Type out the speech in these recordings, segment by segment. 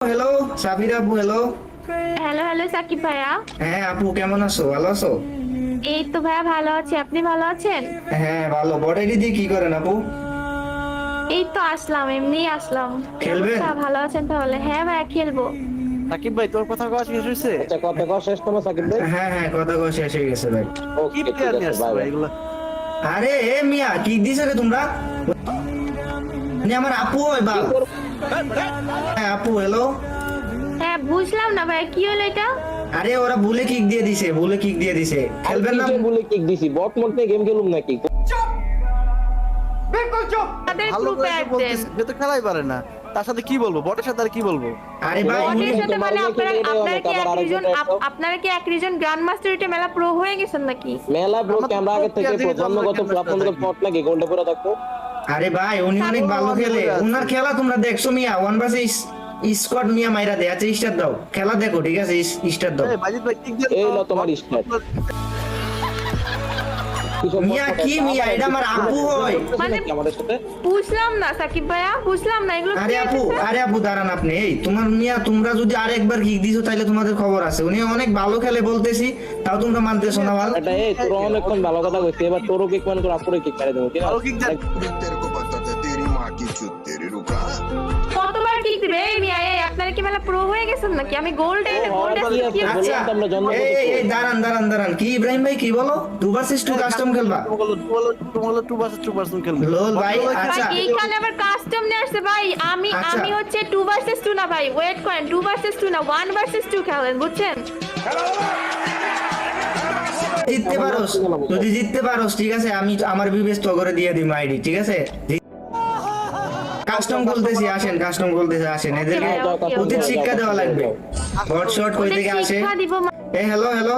Hello Sabir আপু, hello. Hello hello Shakib ভাইয়া। হ্যাঁ আপু, কেমন আছো? ভালো আছো? এই তো ভাইয়া ভালো আছি, আপনি ভালো আছেন? হ্যাঁ ভালো। বড়াইডি দিয়ে কি করেন আপু? এই তো আসলাম, এমনি আসলাম। কি খেলবেন? অবস্থা, ভালো আছেন তাহলে? হ্যাঁ ভাইয়া খেলবো। সাকিব ভাই তোর কথা কওয়া শেষ হয়েছে? আচ্ছা, কথা কও শেষ তোমার সাকিব ভাই। হ্যাঁ হ্যাঁ, কথা কওয়া শেষ হয়ে গেছে ভাই। কি ওকে, ঠিক প্লেয়ার নিয়ে আছে, আসছো বাই ভাই বাই। এগুলো? আরে এ মিয়া, কি দিছে রে তোমরা? আমার আপু হয় বাল। হ্যাঁ আপু, হ্যালো। হ্যাঁ বুঝলাম না ভাইয়া, কি হলো এটা? আরে ওরা ভুলে কিক দিয়ে দিছে, ভুলে কিক দিয়ে দিছে। খেলবেন না? আমি বলে কিক দিছি, বট মোড নিয়ে গেম খেলুম নাকি? তাদের ভালো গ্রুপে করে অ্যাড দেন। বলতেছে যে তো খেলাই পারে না, তার সাথে কি বলবো? বটের সাথে আর কি বলবো? আরে ভাই বটের উনি- সাথে মানে তোমার আপনারা কি এক রিজন গ্র্যান্ড মাস্টার এটা মেলা প্রো হয়ে গেছেন নাকি? মেলা ব্রো আমাদের ক্যামেরা আগে থেকে player দিকে জন্মগত জন্ম প্ল্যাটফর্ম থেকে বট নাকি গোল্ডে পুরো দেখো। আরে ভাই উনি অনেক ভালো খেলে। উনার খেলা তোমরা দেখছো মিয়া? ওয়ান ভার্সেস স্কোয়াড মিয়া মাইরা দেয়। আচ্ছা স্টার দাও, খেলা দেখো, ঠিক আছে? স্টার দাও। এই বাজিত ভাই কিক দিয়ে এই দাও। নাও তোমার স্টার্ট। মিয়া কি মিয়া, এটা আমার আপু হয়। মানে আমাদের সাথে বুঝলাম না সাকিব ভাইয়া, বুঝলাম না এগুলো আরে কি আপু, হইতেছে? আরে আপু দাঁড়ান আপনি। এই তোমার মিয়া, তোমরা যদি আরেকবার কিক দিছো তাহলে তোমাদের খবর আছে। উনি অনেক ভালো খেলে বলতেছি, তাও তোমরা মানতেছো না ভালো। এটা এই তোর অনেকক্ষণ ভালো কথা কইছিস, এবার তোরও কিক মান করে আপুরে কিক মেরে দেবো, ঠিক ভালো আছে? কিক দেয়। तेरे को पता था तेरी माँ की चुत तेरे रुका। কতবার কিক দিবে এই মিয়া? এই আপনারা কি মেলা প্রো হয়ে গেছেন নাকি? আমি গোল্ডে গোল্ডে কি আছে? কি আচ্ছা বললাম তো আমরা জন্মগত এই এই, এই pro। দাঁড়ান দাঁড়ান দাঁড়ান, কি ইব্রাহিম ভাই কি বলো? 2 ভার্সেস 2 কাস্টম খেলবা? বলো 2 খেলবে। লোল ভাই, বলো আচ্ছা। ভাই এইখানে আবার কাস্টম নিয়ে আসছে ভাই। আমি আচ্ছা। আমি হচ্ছে 2 ভার্সেস 2 না ভাই, ওয়েট করেন। 2 ভার্সেস 2 না, 1 ভার্সেস 2 খেলেন, বুঝছেন? জিততে পারোস, যদি জিততে পারোস ঠিক আছে, আমি আমার বিবেচ তো করে দিয়ে দিই আইডি, ঠিক আছে? কাস্টম বলতেছি, আসেন কাস্টম বলতেছি, আসেন। এদেরকে উচিত শিক্ষা দেওয়া লাগবে। হট শট কই ওদের থেকে আসে? শিক্ষা দিব এই হ্যালো হ্যালো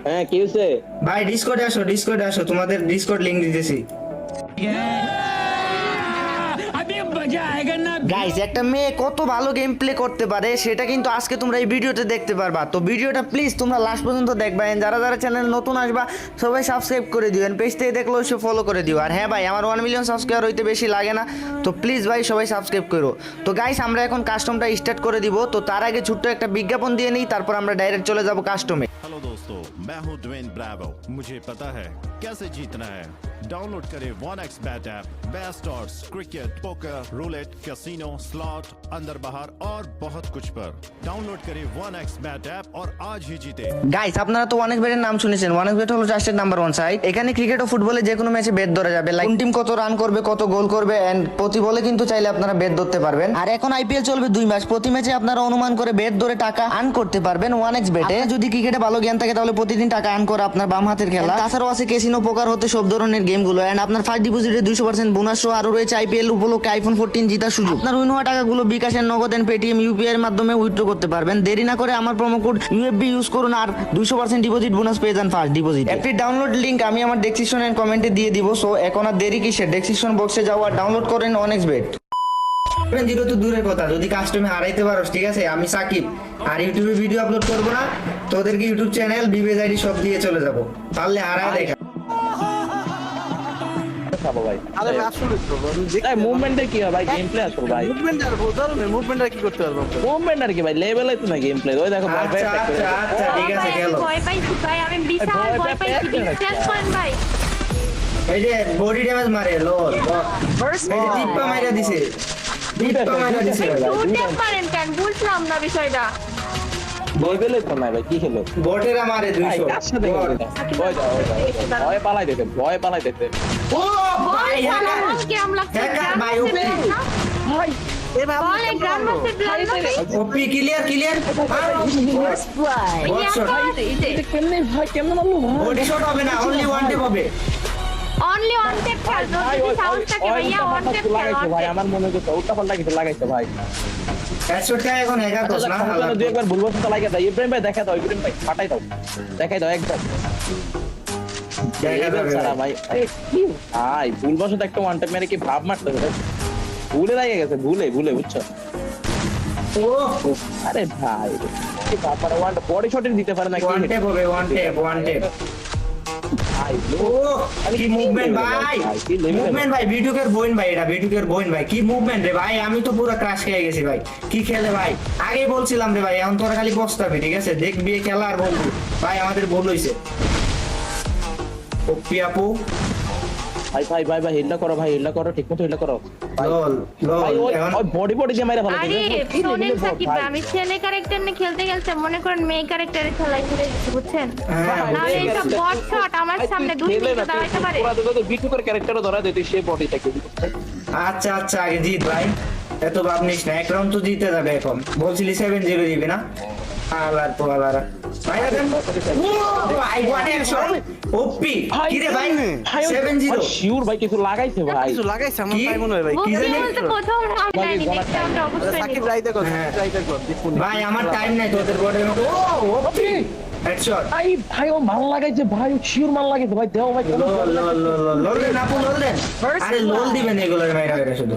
হ্যাঁ কি হইছে? ভাই, ডিসকর্ডে আসো, ডিসকর্ডে আসো, তোমাদের ডিসকর্ড লিংক দিতেছি। গাইস, একটা মেয়ে কত ভালো গেম প্লে করতে পারে সেটা কিন্তু আজকে তোমরা এই ভিডিওতে দেখতে পারবা। তো ভিডিওটা প্লিজ তোমরা লাস্ট পর্যন্ত দেখবা। And যারা যারা চ্যানেল নতুন আসবা সবাই সাবস্ক্রাইব করে দিও, পেজ থেকে দেখলো সে ফলো করে দিও। আর হ্যাঁ ভাই, আমার 1 মিলিয়ন সাবস্ক্রাইবার হইতে বেশি লাগে না, তো প্লিজ ভাই সবাই সাবস্ক্রাইব করো। তো গাইস, আমরা এখন কাস্টমটা স্টার্ট করে দিব। তো তার আগে ছোট্ট একটা বিজ্ঞাপন দিয়ে নিই, তারপর আমরা ডাইরেক্ট চলে যাব কাস্টমে। हेलो दोस्तों, मैं हूं ड्वेन ब्रावो। मुझे पता है कैसे जीतना है। डाउनलोड करें 1x bat app. Best odds, cricket, poker, roulette, casino, slot, अंदर बाहर और बहुत कुछ पर। डाउनलोड करें 1x बैट ऐप और आज ही जीते। গাইস, আপনারা তো অনেক বেটের নাম শুনেছেন। অনেক বেট হলো ট্রাস্টেড নাম্বার 1 সাইট। এখানে ক্রিকেট ও ফুটবলে যে কোনো ম্যাচে বেট ধরা যাবে, লাইক কোন টিম কত রান করবে, কত গোল করবে, এন্ড প্রতি বলে কিন্তু চাইলে আপনারা বেট ধরতে পারবেন। আর এখন আইপিএল চলবে 2 মাস, প্রতি ম্যাচে আপনারা অনুমান করে বেট ধরে টাকা আর্ন করতে পারবেন 1x বেটে। যদি ক্রিকেটে ভালো জ্ঞান থাকে তাহলে প্রতিদিন টাকা আর্ন করা আপনার বাম হাতের খেলা। তাছাড়াও আছে ক্যাসিনো, পোকার হতে সব ধরনের গেমগুলো। এন্ড আপনার ফার্স্ট ডিপোজিটে 200% বোনাস সহ আরো রয়েছে আইপিএল উপলক্ষে আইফোন 14 জেতার সুযোগ। আপনার উইন হওয়া টাকাগুলো বিকাশের, নগদ এন্ড পেটিএম ইউপিআই এর মাধ্যমে উইথড্র করতে পারবেন। দেরি না করে আমার প্রোমো কোড ইউএফবি ইউজ করুন আর 200% ডিপোজিট বোনাস পেয়ে যান ফার্স্ট ডিপোজিট। অ্যাপটির ডাউনলোড লিংক আমি আমার ডেসক্রিপশন এন্ড কমেন্টে দিয়ে দিব। সো এখন আর দেরি কিসের, ডেসক্রিপশন বক্সে যাও আর ডাউনলোড করেন 1x bet। জিরো তো দূরের কথা, যদি কাস্টমে হারাইতে পারোস ঠিক আছে, আমি সাকিব আর ইউটিউবে ভিডিও আপলোড করবো না, তোদেরকে ইউটিউব চ্যানেল বিবেজ আইডি সব দিয়ে চলে যাবো, পারলে হারায় দেখা। খাবো ভাই। আরে আসলে তো তাই মুভমেন্টে কি হয় ভাই? গেম প্লে আসলে ভাই। মুভমেন্ট আর বলতাম না, মুভমেন্ট আর কি করতে পারবো? মুভমেন্ট আর কি ভাই, লেভেল তো না গেম প্লে। ওই দেখো ভাই, আচ্ছা আচ্ছা আচ্ছা, ঠিক আছে ভাই, আমি খেলো। ভয় পাইছি ভাই, আমি বিশাল ভয় ভয় পাইছি। পেয়ে গেছে। বিশ্বাস করেন ভাই। এই যে বডি ড্যামেজ মারে লোল, এই যে টিপ্পা মাইরা দিছে, টিপ্পা মাইরা দিছে। শুটে পারেন কেন, বুঝলাম না বিষয়টা। লেভেলে তো না ভাই, কি খেলো? বটেরা মারে ভাই 200। কার সাথে বট। খেলো? ওই যাও, ওই যাও। ভয় পালাই দিতে, ভয় পালাই দিতে। ও ভাই, বল হ্যাকার বল কেমন লাগছে? হ্যাকার ভাই, ওপি ভাই বল এই গ্রান্ড মাস্টার ব্লাড না ওপি, ক্লিয়ার ক্লিয়ার। কেমনে ভাই, কেমনে মারলো ভাই? বডি শট হবে না, অনলি ওয়ান টেপ হবে। অনলি ওয়ান টেপ খেল, ভাই যদি ওই সাউন্ড থাকে ভাইয়া ওয়ান টেপ খেল। লাগাইছে ভাই, আমার মনে হচ্ছে ওটা পাল্টা কিছু লাগাইছে ভাই। হেডশটটা এখন হ্যাকার দোষ না, আচ্ছা, দুই একবার ভুল বসতে লাগিয়ে দাও। ইব্রাহিম ভাই দেখা দাও, ইব্রাহিম ভাই ফাটাই দাও, দেখাই দাও একদম। দেখা যাবে সারা ভাই। ভাই, আরে কি ভাই, ভুল বসতে একটা ওয়ান টাইম মেরে কি ভাব মারতে হবে? ভুলে লাগে গেছে, ভুলে ভুলে বুঝছো? ও আরে ভাই কি ভাব মারে, ওয়ান বডি শটের দিতে পারে না কি? ওয়ান টেপ হবে, ওয়ান টেপ ওয়ান টেপ। ভাই ও কি মুভমেন্ট ভাই, কি level মুভমেন্ট ভাই, বিটুকের বোন ভাই, এটা বিটুকের বোন ভাই, কি মুভমেন্ট রে ভাই, আমি তো পুরো ক্রাশ খেয়ে গেছি ভাই, কি খেলে ভাই, আগে বলছিলাম রে ভাই, এখন তোরা খালি বসতাবি, ঠিক আছে, দেখবি এই খেলা আর বলবি ভাই আমাদের ভুল হইছে। ওপি আপু ভাই ভাই ভাই ভাই হিলটা করো ভাই, হিলটা করো, ঠিকমতো হিলটা করো ভাই। লল ভাই লল ওই এখন বডি দিয়ে মাইরা ফেলো আরে শোনেন সাকিব ভাই, আমি ছেলে ক্যারেক্টার নিয়ে খেলতে খেলতে মনে করেন মেয়ে ক্যারেক্টারে খেলাই চলে গেছি, বুঝছেন? হ্যাঁ, নাহলে এইসব বট শট আমার সামনে 2 মিনিট দাঁড়াইতে পারে। পুরো দেখো বিটু করে ক্যারেক্টারও ধরা দিতে সে বডি থেকে। আচ্ছা আচ্ছা আগে জিত ভাই, এত ভাব নিস না, এক রাউন্ড তো জিতে যাবে এখন, বলছিলি 7-0 দিবি না, আবার তো আবার ভাই দেখেন, ও ভাই হোয়াট এ শট, ওপি কি রে ভাই, 7-0 শিওর ভাই কিছু লাগাইছে ভাই। কিছু লাগাইছে আমার কি? তাই মনে হয় ভাই। কি বুঝতে জানি? বলতে প্রথম রাউন্ড লাইনে নেক্সট রাউন্ড অবশ্যই সাকিব নিব। রাই দেখো, হ্যাঁ। ট্রাই দেখো দেখুন। ভাই আমার টাইম নাই তোদের বডের মতো, ও ওপি হেডশট, ভাই ভাই ও মাল লাগাইছে ভাই, শিওর মাল লাগাইছে ভাই, দেও ভাই। লোল লোল লোল লোল দেন আপু, লোল দেন, আরে লোল দিবেন এগুলোর মাইরা মাইরা শুধু,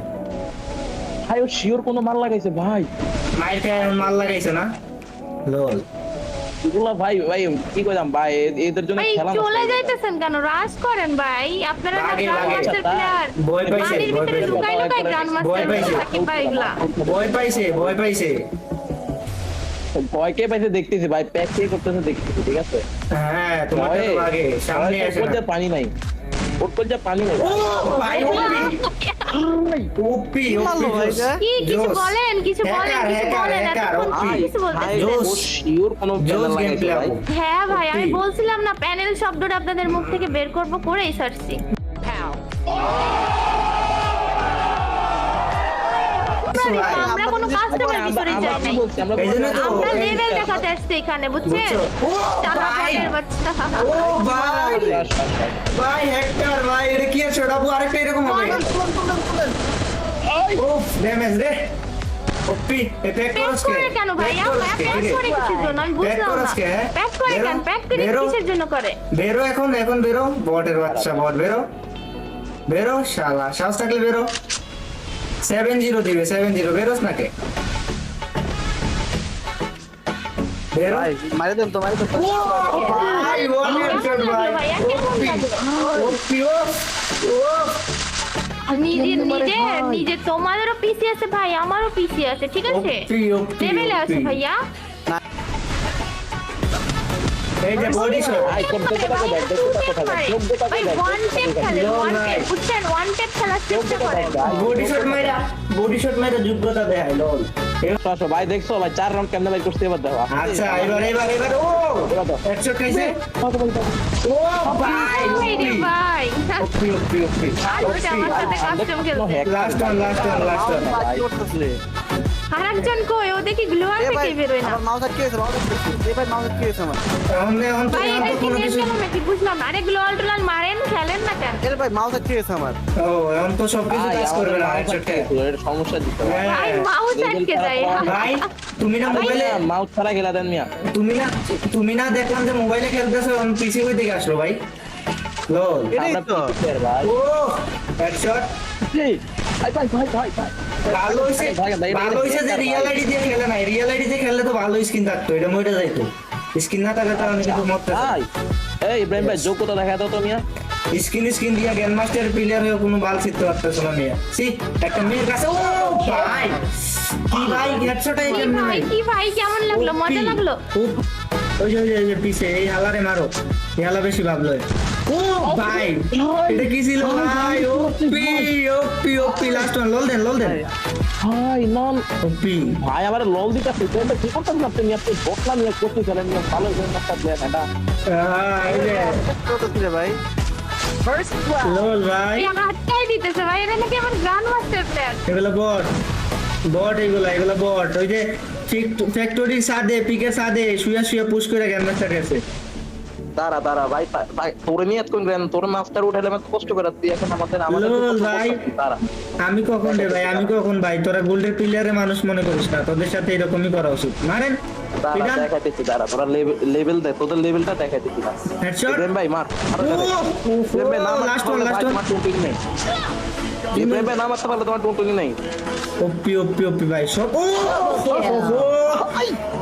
ভাই ও শিওর কোনো মাল লাগাইছে ভাই। মাইর খায় মাল লাগাইছে না, লোল এগুলা ভাই ভাই কি কইলাম ভাই, এদের জন্য ভাই খেলা চলে যাইতেছেন কেন, রাশ করেন ভাই, আপনারা না লাগে, গ্র্যান্ড লাগে। মাস্টার প্লেয়ার, ভয় পাইছে, বাড়ির ভয় ভিতরে পাইছে। লুকাই লুকাই গ্র্যান্ড ভয় মাস্টার পাইছে। সাকিব ভাই এগুলা। ভয় পাইছে, ভয় পাইছে, ভয়কে পাইছে দেখতেছি ভাই, প্যাক কে করতেছে দেখতেছি, ঠিক আছে। হ্যাঁ তোমার তো আগে সামনে আসে ওর না। পানি নাই, ওর পানি নাই। ও ভাই ওপি মারলো ভাই ওপি এটা? কি কিছু জোস। বলেন, কিছু বলেন, হ্যাকার, কিছু হ্যাকার, বলেন, হ্যাকার, এতক্ষণ ভাই, কিছু বলতে ভাই, দিতেন। জোস। ও শিওর কোনো জোস প্যানেল গেম লাগাইছে প্লে ভাই। আপু। হ্যাঁ ভাই, আমি সত্যি। বলছিলাম না প্যানেল শব্দটা আপনাদের মুখ থেকে বের করব করেই সারছি। আমরা কোনো কাস্টমার ভিতরে যাই নাই, এই জন্য তো আমরা লেভেল দেখাতে আসছি এখানে, বুঝছেন? বুঝছো? ও টাকা ভাই, পয়সার বাচ্চা। ও ভাই, ভাই হেক্টর ভাই, এটা কি আছে আপু, আরেকটা এরকম হবে, ও ড্যামেজ রে, ওপি এফেক্ট প্যাক করস করে কেন ভাই? প্যাক করে কিসের জন্য আমি বুঝলাম না। প্যাক করে কেন? প্যাক করে কিসের জন্য করে? বেরো এখন, এখন বেরো, বটের বাচ্চা, বট বেরো, বেরো শালা, সাহস থাকলে বেরো, 7-0 দিবে, 7-0 বেরোস নাকি, বেরো ভাই মারে দেন তো, মারে দেন তো। ভাই, one কেমন shot লাগলো ভাই, ভাই? কেমন লাগলো? ওপি ও নিজে তোমাদেরও পিসি আছে ভাই, আমারও পিসি আছে, ঠিক আছে? ওপি ওপি লেভেলে আছে ভাইয়া। এই যে বডি শট, ভাই কোন থেকে ভাই, দেখ, ভাই, one tap খেলে, one tap, বুঝছেন? One tap খেলার চেষ্টা করেন। বডি শট মাইরা যোগ্যতা দেখায় লল। আসো ভাই, দেখছো ভাই 4 রাউন্ড কেমনে ভাই করতে এবার দেখো। আচ্ছা এবার ও হেডশট খাইছে, ও ভাই ভাই রে ভাই। ওপি ওপি ওপি আর ওটা আমার সাথে কাস্টম খেলছে। লাস্ট ওয়ান মাউস কি করতেছিলে? আরেকজন কই? ও দেখি গ্লোয়ার এ ভাই, থেকে বের হয় না। আমার মাউস কি হয়েছে? মাউস কি হয়েছে? এ ভাই মাউস কি হয়েছে আমার? এখন তো ভাই এটা কি কোনো নেট কিছু, কেন নাকি বুঝলাম না। আরে গ্লোয়াল টোলাল মারেন, খেলেন না কেন? এর ভাই মাউস কি হয়েছে আমার? ও এখন তো সবকিছু কাজ করবে না হেডশট খায়। এর সমস্যা দিতে ভাই। ভাই মাউস আটকে যায়। ভাই তুমি না মোবাইলে, মাউস ছাড়া খেলা দেন মিয়া। তুমি না দেখলাম যে মোবাইলে খেলতেছো, আমি পিসি কই থেকে আসলো ভাই, লল এটাই আমরা তো। পিছিয়ে ভাই। ও হেডশট ভাই ভাই ভাই ভাই ভাই। ভালো হইছে, ভালো হইছে যে রিয়েল আইডি দিয়ে খেলে নাই, রিয়েল আইডি দিয়ে খেললে তো ভালো স্কিন থাকতো, এটা মইটা যাইতো, স্কিন না থাকলে তো আমি কিন্তু মরতে ভাই এই ইব্রাহিম ভাই যোগ্যতা দেখা দাও তো মিয়া। স্কিন দিয়া গ্র্যান্ড মাস্টার প্লেয়ার হয়ে কোনো বাল শিখতে পারতেছো না মিয়া, সি একটা মেয়ের কাছে, ও ভাই কি ভাই হেডশটে কি কেমনে ভাই, ভাই, কি ভাই, কেমন লাগলো? মজা লাগলো? ওই যে পিছে এই হালারে মারো, এই হালা বেশি ভাবলো, ও ভাই এটা কি ছিল ভাই, ওপি ওপি ওপি লাস্ট ওয়ান, লল দেন ভাই নন ওপি ভাই আমার লল দিতেছে, এটা কি করতেছেন আপনি? আপনি বকলা নিয়ে করতে চলেন না, ভালো করে একটা প্লেয়ার এটা। এই যে করতেছিলে ভাই? লল ভাই, এই আটকাই দিতেছে ভাই, এটা নাকি আমার গ্র্যান্ড মাস্টার প্লেয়ার। এগুলো বট এগুলো বট, ওই যে ফ্যাক্টরির সাদে পিকের সাদে শুয়া পুশ করে গ্র্যান্ড মাস্টার গেছে, দাঁড়া ভাই ভাই তোরে নিয়ে কোন গ্রাম তোর মাস্টার উঠাইলে আমি কষ্ট করে তুই এখন আমাদের লল ভাই, দাঁড়া আমি কখন ভাই, তোরা গোল্ডের প্লেয়ারে মানুষ মনে করিস না, তোদের সাথে এরকমই করা উচিত, মারেন দাঁড়া দেখাইতেছি, দাঁড়া তোরা লেভেল দে, তোদের লেভেলটা দেখাইতেছি না। হেডশট, ইব্রাহিম ভাই মার আরো দে। ইব্রাহিম ভাই না লাস্ট মারতে ওয়ান, পারলে তোমার টুনটুনি নেই। ইব্রাহিম ভাই না মারতে পারলে তোমার টুনটুনি নেই। ওপি ভাই সব, ও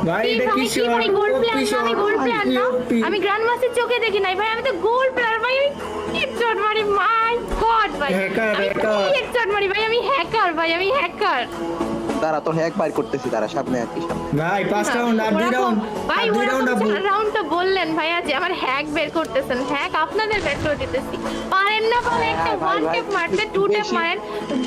ভাই কি এটা ভাই, কি কি ভাই, গোল প্লেয়ার না, আমি গোল প্লেয়ার না, OP আমি গ্র্যান্ড মাস্টার চোখে দেখি নাই ভাই, আমি তো গোল প্লেয়ার ভাই, আমি হেডশট মারি, মাই গড ভাই, Hacker, আমি hacker। হেডশট মারি ভাই, আমি হ্যাকার ভাই, আমি হ্যাকার। তারা তো হ্যাক বাইর করতেছি, তারা সামনে আর কি সামনে। ভাই 5 রাউন্ড আর 2 রাউন্ড ভাই আর 2 রাউন্ড আপু রাউন্ড তো বললেন ভাই, আজ আমার হ্যাক বের করতেছেন, হ্যাক আপনাদের বের করে দিতেছি, পারেন না পারে একটা ভাই, ওয়ান ভাই, ট্যাপ মারতে, টু ট্যাপ বেশি- মারেন,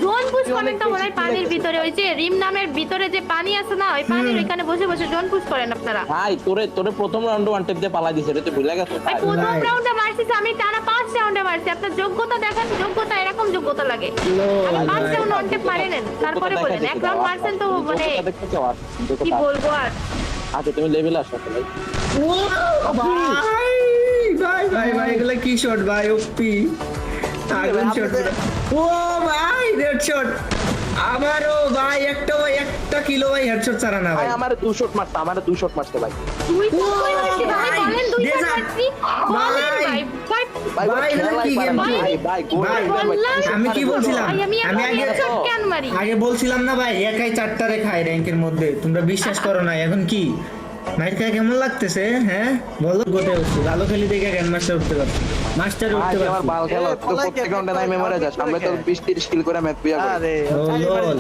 জোন পুশ করেন তো বেশি মনে হয় পানির ভিতরে, ওই যে রিম নামের ভিতরে যে পানি আছে না, ওই পানির ওইখানে বসে বসে জোন পুশ করেন আপনারা। ভাই তোরে প্রথম রাউন্ডে ওয়ান টেপ দিয়ে পালাই দিছে, এটা তুই ভুলে গেছো ভাই ভাই? প্রথম ভাই। রাউন্ডে মারছিস, আমি টানা 5 রাউন্ডে মারছি, আপনার যোগ্যতা দেখান, যোগ্যতা এরকম যোগ্যতা লাগে, লল আমি 5 ভাই। রাউন্ড ওয়ান ট্যাপ মারে নেন, তারপরে যোগ্যতা বলেন দেখাইছে এক তো, রাউন্ড মারছেন তো মানে যোগ্যতা দেখতেছো আর, যোগ্যতা। কি বলবো আর। আচ্ছা তুমি লেভেল আসো ভাই। ভাই ভাই ভাই এগুলা কি শট ভাই ওপি আগুন শট ও ভাই রেড শট আমারও ভাই একটা কিলো ভাই হেডশট ছাড়া না ভাই ভাই আমার 2 শট মারতে, আমার 2 শট মারতে ভাই। দুই শট কই মারছি ভাই, ভাই, বলেন দুই শট দেশা- মারছি, বলেন ভাই। ভাই, ভাই ভাই ভাই, এগুলো কি game? ভাই গোল ভাই, বললাম। আমি কি বলছিলাম ভাই আমি আমি আগে হেডশট কেন মারি? আগে বলছিলাম না ভাই একাই 4টা রেখাই র্যাঙ্কের মধ্যে তোমরা বিশ্বাস করো না এখন কি মাইর খায় কেমন লাগতেছে হ্যাঁ বলো কোথায় উঠছি ভালো খেলি দেখে গ্র্যান্ড মাস্টার উঠতে পারছি মাস্টার ভাই উঠতে আমার পারছি বাল খেলো, এ, তো পলাই প্রত্যেক কে, রাউন্ডে নাই পলাই, মেমোরি পলাই, যাস, আমরা তো পলাই। 20-30 কিল করে ম্যাচ বিয়া করি। আরে ও, লল।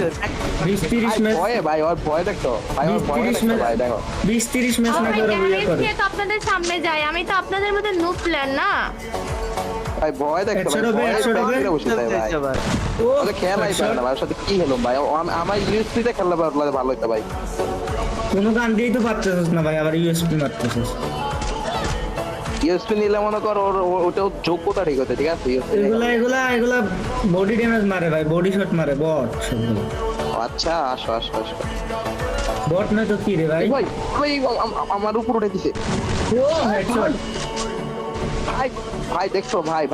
20-30 ম্যাচ ভয়ে ভাই, ওর ভয় দেখতো ভাই, ওর ভয় 20-30 দেখতো ভাই, দেখো 20-30 ম্যাচ না ভাই করে বিয়ে করে গ্যারেজ তো আপনাদের সামনে যাই, আমি তো আপনাদের মতো নুব প্লেয়ার না। ভাই ভয় দেখতো ভাই, 100 হবে, ভয় 100 হবে। দেখে বসে যায় ভাই। ও ওদের খেলাই পারে না ভাই, ওর সাথে কি হলো ভাই, আমার ইউএসপি তে খেললে ভালো হতো ভাই। কোনো গান দিয়েই তো পারতেছিস না ভাই আবার ইউএসপি মারতেছিস ইউএসপি নিলে মনে কর ওটাও যোগ্যতা ঠিক হতো, ঠিক আছে USB নিলে। এগুলা বডি ড্যামেজ মারে ভাই বডি শট মারে বট সবগুলো আচ্ছা আসো বট না তো কি রে ভাই ভাই ভাই আমার উপর উঠে দিছে ও হেডশট ভাই, ভাই দেখছো ভাই